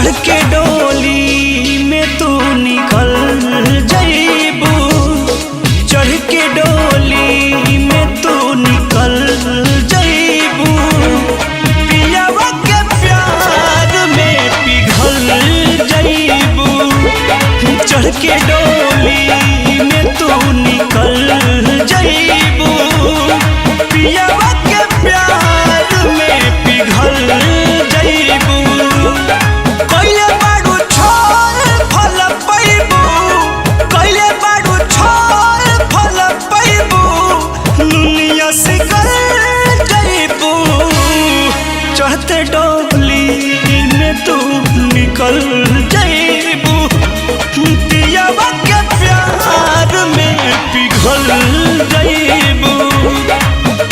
चढ़ के डोली में तू निकल जाइबू, चढ़ के डोली में तू निकल जाइबू, पियावा के प्यार में पिघल जाइबू। चढ़ के डोली में तू निकल जाइबू, पियावा के प्यार में पिघल जाइबू। कइले बाड़ू छोड़ फल पैबू, कइले बाड़ू छोड़ फल पैबू, दुनिया से कर जाइबू। चढ़ते डोली में तू निकल जाइबू, पियावा के प्यार में पिघल जाइबू,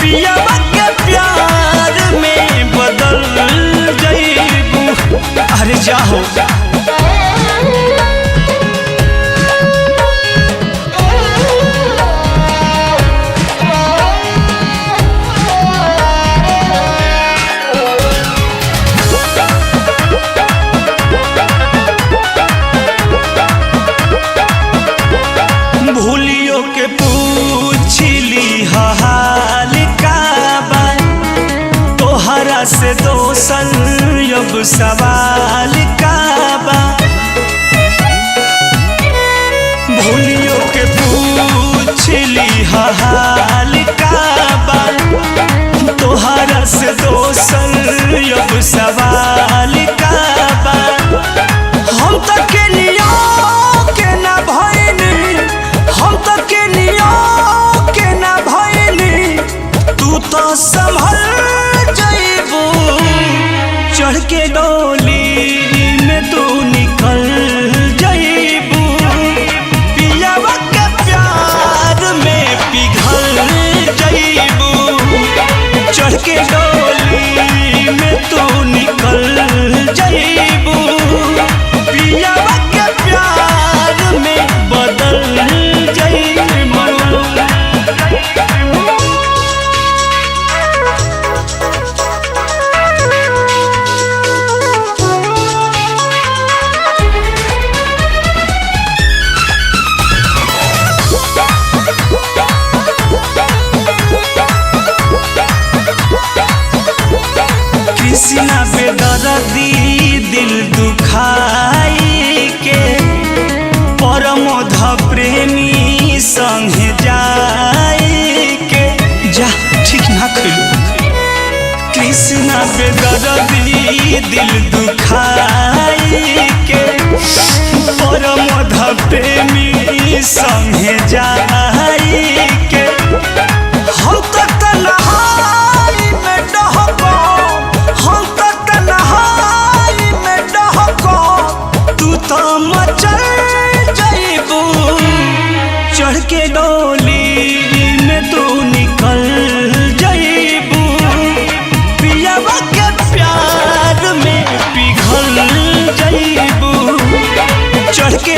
पियावा के प्यार में बदल जाइबू। अरे जाओ भूलियो के पूछली हाल का बा, तोहरा से दोसन अब सवाल का बा। भूलियो के पूछली हाल का बा, तोहरा से दोसन अब सवाल का बा। हम तो के नियो के ना भइनी, हम तो के नियो के ना भइनी, तू तो संभल जाइबू। चढ़ के डोली में तू निकल जाइबू, पियावा के प्यार में पिघल जाइबू। चढ़ के डोली में तू निकल जाइबू, पियावा के प्यार में बदल जाइबू। कृष्णा बेदर्दी दिल दुखाई के, परमोध प्रेमी संगे जाई के। जा ठीक ना खइलू। कृष्णा बेदर्दी दिल दुखाई के, परमोध प्रेमी संगे जाई के। हम तो तन्हाई में डहको, हम तो तन्हाई में डहको, तू तो मचल जाइबू। चढ़ के डोली में तू निकल जाइबू, पियावा के प्यार में पिघल जाइबू। चढ़ के